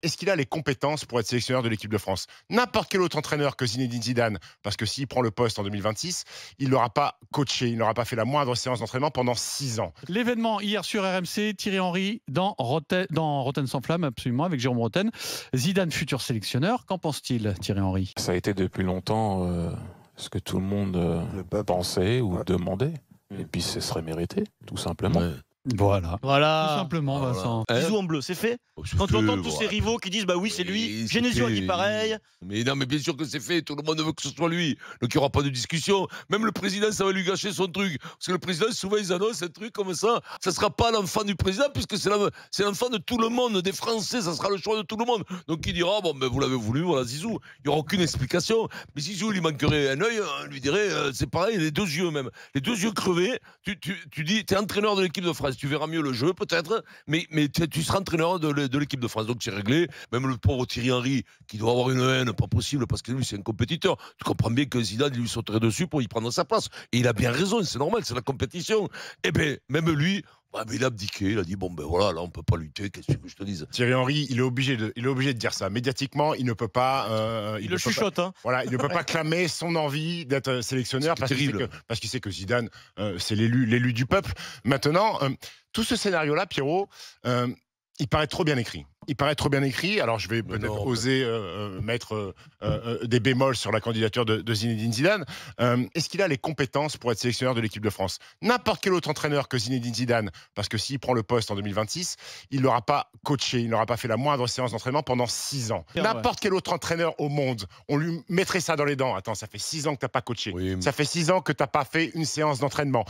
est-ce qu'il a les compétences pour être sélectionneur de l'équipe de France? N'importe quel autre entraîneur que Zinedine Zidane, parce que s'il prend le poste en 2026, il n'aura pas coaché, il n'aura pas fait la moindre séance d'entraînement pendant 6 ans. L'événement hier sur RMC, Thierry Henry dans Rotten sans flamme, absolument, avec Jérôme Rotten. Zidane, futur sélectionneur, qu'en pense-t-il, Thierry Henry? Ça a été depuis longtemps ce que tout le monde pensait ou demandait. Et puis ce serait mérité, tout simplement. Ouais. Voilà. Tout simplement, Vincent. Bisous en bleu, c'est fait. Quand tu entends tous ces rivaux qui disent bah oui, c'est lui, Genesio a dit pareil. Mais non, mais bien sûr que c'est fait, tout le monde veut que ce soit lui. Donc il n'y aura pas de discussion. Même le président, ça va lui gâcher son truc. Parce que le président, souvent, ils annoncent un truc comme ça. Ça ne sera pas l'enfant du président, puisque c'est l'enfant de tout le monde, des Français, ça sera le choix de tout le monde. Donc il dira, bon, ben vous l'avez voulu, voilà, Zizou. Il n'y aura aucune explication. Mais Zizou, il lui manquerait un œil, on lui dirait, c'est pareil, les 2 yeux même. Les 2 yeux crevés. Tu dis, tu es entraîneur de l'équipe de France. Tu verras mieux le jeu peut-être, mais tu seras entraîneur de l'équipe de France, donc c'est réglé. Même le pauvre Thierry Henry qui doit avoir une haine, pas possible, parce que lui c'est un compétiteur. Tu comprends bien que Zidane lui sauterait dessus pour y prendre sa place, et il a bien raison, c'est normal, c'est la compétition. Et bien même lui, mais il a abdiqué, il a dit bon ben voilà, là on peut pas lutter, qu'est-ce que je te dise. Thierry Henry, il est obligé de dire ça. Médiatiquement, il ne peut pas. Il le chuchote, hein. Voilà, il ne peut pas clamer son envie d'être sélectionneur parce qu'il sait que Zidane, c'est l'élu du peuple. Maintenant, tout ce scénario-là, Pierrot, il paraît trop bien écrit. Alors je vais peut-être oser mettre des bémols sur la candidature de Zinedine Zidane. Est-ce qu'il a les compétences pour être sélectionneur de l'équipe de France? N'importe quel autre entraîneur que Zinedine Zidane, parce que s'il prend le poste en 2026, il n'aura pas coaché, il n'aura pas fait la moindre séance d'entraînement pendant 6 ans. N'importe quel autre entraîneur au monde, on lui mettrait ça dans les dents. Attends, ça fait 6 ans que tu n'as pas coaché. Oui, ça fait 6 ans que tu n'as pas fait une séance d'entraînement.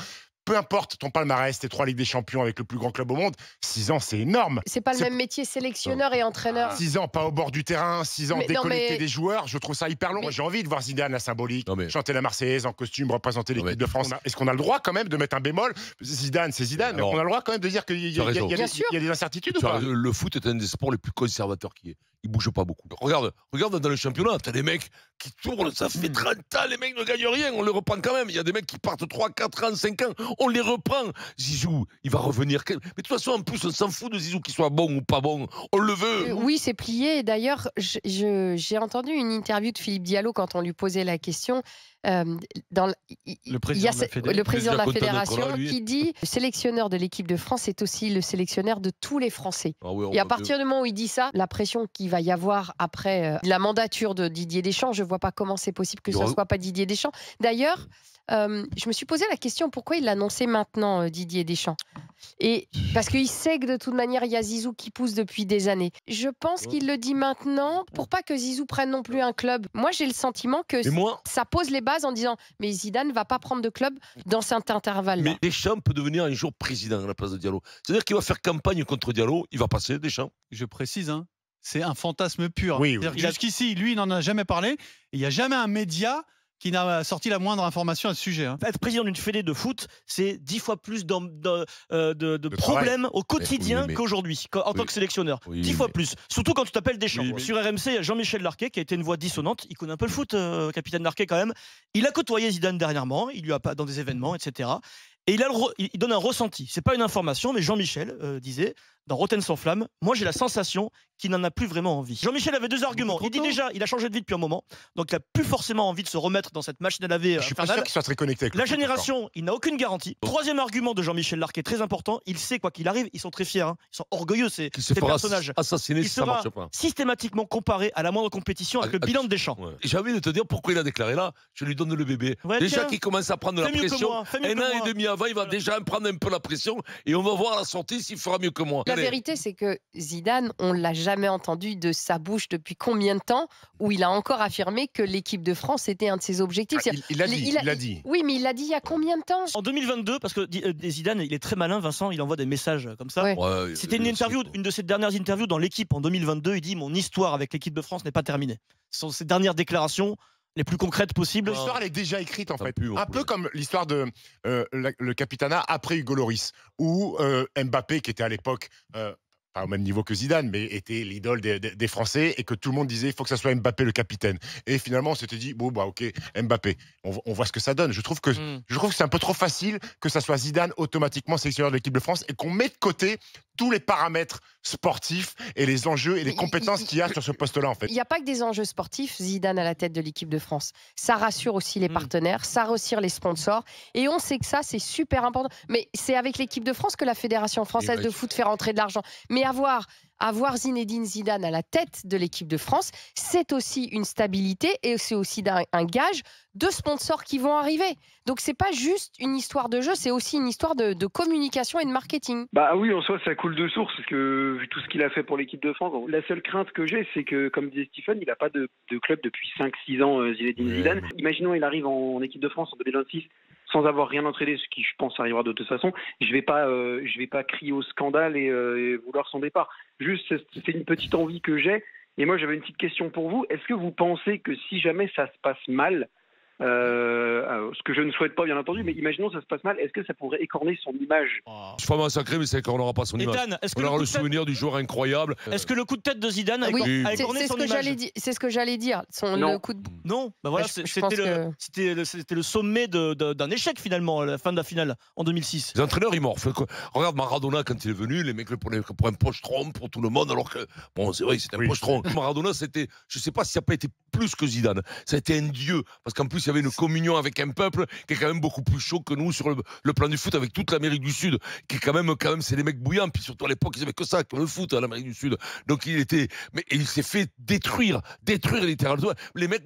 Peu importe ton palmarès, tes 3 Ligues des Champions avec le plus grand club au monde, 6 ans, c'est énorme. C'est pas le même métier, sélectionneur et entraîneur. 6 ans, pas au bord du terrain, 6 ans déconnecté des joueurs, je trouve ça hyper long. J'ai envie de voir Zidane, la symbolique, chanter la Marseillaise en costume, représenter l'équipe de France. Est-ce qu'on a le droit quand même de mettre un bémol? Zidane, c'est Zidane, mais on a le droit quand même de dire qu'il y a des incertitudes ou pas? Le foot est un des sports les plus conservateurs qui est. Il bouge pas beaucoup. Regarde dans le championnat, t'as des mecs qui tournent, ça fait 30 ans, les mecs ne gagnent rien, on les reprend quand même. Il y a des mecs qui partent 3, 4 ans, 5 ans, on les reprend. Zizou, il va revenir. Mais de toute façon, en plus, on s'en fout de Zizou, qu'il soit bon ou pas bon. On le veut. Oui, c'est plié. D'ailleurs, j'ai entendu une interview de Philippe Diallo quand on lui posait la question. Le président de la fédération qui dit le sélectionneur de l'équipe de France est aussi le sélectionneur de tous les Français. Et à partir du moment où il dit ça, la pression qu'il va y avoir après la mandature de Didier Deschamps, je ne vois pas comment c'est possible que ce ne soit pas Didier Deschamps. D'ailleurs, je me suis posé la question pourquoi il l'annonçait maintenant, Didier Deschamps. Et parce qu'il sait que de toute manière il y a Zizou qui pousse depuis des années. Je pense qu'il le dit maintenant pour pas que Zizou prenne non plus un club. Moi j'ai le sentiment que ça pose les bases en disant mais Zidane va pas prendre de club dans cet intervalle. Mais Deschamps peut devenir un jour président à la place de Diallo. C'est-à-dire qu'il va faire campagne contre Diallo, il va passer Deschamps. Je précise, hein, c'est un fantasme pur. Oui. Jusqu'ici, lui, il n'en a jamais parlé. Et il n'y a jamais un média qui n'a sorti la moindre information à ce sujet. Hein. Être président d'une fédé de foot, c'est 10 fois plus de problèmes au quotidien qu'aujourd'hui, en tant que sélectionneur. 10 fois plus. Surtout quand tu t'appelles Deschamps. Sur RMC, il y a Jean-Michel Larquet qui a été une voix dissonante. Il connaît un peu le foot, capitaine Larquet quand même. Il a côtoyé Zidane dernièrement, il lui a pas dans des événements, etc. Et il donne un ressenti. C'est pas une information, mais Jean-Michel disait dans Rotten sans flamme, moi j'ai la sensation qu'il n'en a plus vraiment envie. Jean-Michel avait 2 arguments. Il dit déjà, il a changé de vie depuis un moment, donc il n'a plus forcément envie de se remettre dans cette machine à laver. Je suis pas sûr qu'il soit très connecté. La génération, il n'a aucune garantie. 3e argument de Jean-Michel Larquet, très important, il sait quoi qu'il arrive, ils sont très fiers, hein. Ils sont orgueilleux ces personnages. Assassiné si ça marche pas. Systématiquement comparé à la moindre compétition avec le bilan de Deschamps. J'ai envie de te dire pourquoi il a déclaré là. Je lui donne le bébé. Déjà qu'il commence à prendre la pression. Un an et demi avant, il va déjà prendre un peu la pression et on va voir à la sortie s'il fera mieux que moi. La vérité, c'est que Zidane, on ne l'a jamais entendu de sa bouche depuis combien de temps où il a encore affirmé que l'équipe de France était un de ses objectifs. Il l'a dit. Oui, mais il l'a dit il y a combien de temps? En 2022, parce que Zidane, il est très malin, Vincent, il envoie des messages comme ça. C'était une de ses dernières interviews dans l'équipe en 2022. Il dit « Mon histoire avec l'équipe de France n'est pas terminée ». Ce sont ses dernières déclarations les plus concrètes possibles. L'histoire, elle est déjà écrite, en fait. Un peu comme l'histoire de le Capitana après Hugo Lloris, où Mbappé, qui était à l'époque pas au même niveau que Zidane, mais était l'idole des Français, et que tout le monde disait il faut que ça soit Mbappé le capitaine. Et finalement, on s'était dit bon, bah ok, Mbappé. On voit ce que ça donne. Je trouve que c'est un peu trop facile que ça soit Zidane automatiquement sélectionneur de l'équipe de France et qu'on met de côté tous les paramètres sportifs et les enjeux et les compétences qu'il y a sur ce poste-là, en fait. Il n'y a pas que des enjeux sportifs, Zidane à la tête de l'équipe de France. Ça rassure aussi les partenaires, ça rassure les sponsors. Et on sait que ça, c'est super important. Mais c'est avec l'équipe de France que la Fédération française de foot fait rentrer de l'argent. Mais avoir Zinedine Zidane à la tête de l'équipe de France, c'est aussi une stabilité et c'est aussi un gage de sponsors qui vont arriver. Donc c'est pas juste une histoire de jeu, c'est aussi une histoire de communication et de marketing. Bah oui, en soi ça coule de source, parce que vu tout ce qu'il a fait pour l'équipe de France, la seule crainte que j'ai, c'est que, comme disait Stephen, il n'a pas de club depuis 5-6 ans, Zinedine Zidane. Imaginons il arrive en équipe de France en 2026 sans avoir rien entraîné, ce qui je pense arrivera de toute façon. Je vais pas crier au scandale et vouloir son départ. Juste, c'est une petite envie que j'ai. Et moi, j'avais une petite question pour vous. Est-ce que vous pensez que si jamais ça se passe mal, ce que je ne souhaite pas bien entendu, mais imaginons ça se passe mal, est-ce que ça pourrait écorner son image? Je suis pas massacré, mais ça écornera pas son image. On aura le souvenir du joueur incroyable. Est-ce que le coup de tête de Zidane a écorné son image? C'est ce que j'allais dire. Le coup de... Non, bah voilà, c'était le sommet d'un échec finalement, à la fin de la finale en 2006. Les entraîneurs, ils morflent. Regarde Maradona quand il est venu, les mecs le prenaient pour un pochetron pour tout le monde, alors que, bon, c'est vrai, c'était un pochetron. Maradona, c'était, je sais pas si ça n'a pas été plus que Zidane. Ça a été un dieu, parce qu'en plus, il y avait une communion avec un peuple qui est quand même beaucoup plus chaud que nous sur le plan du foot, avec toute l'Amérique du Sud, qui est quand même c'est des mecs bouillants, puis surtout à l'époque, ils avaient que ça, que le foot à l'Amérique du Sud. Donc il s'est fait détruire littéralement. Les mecs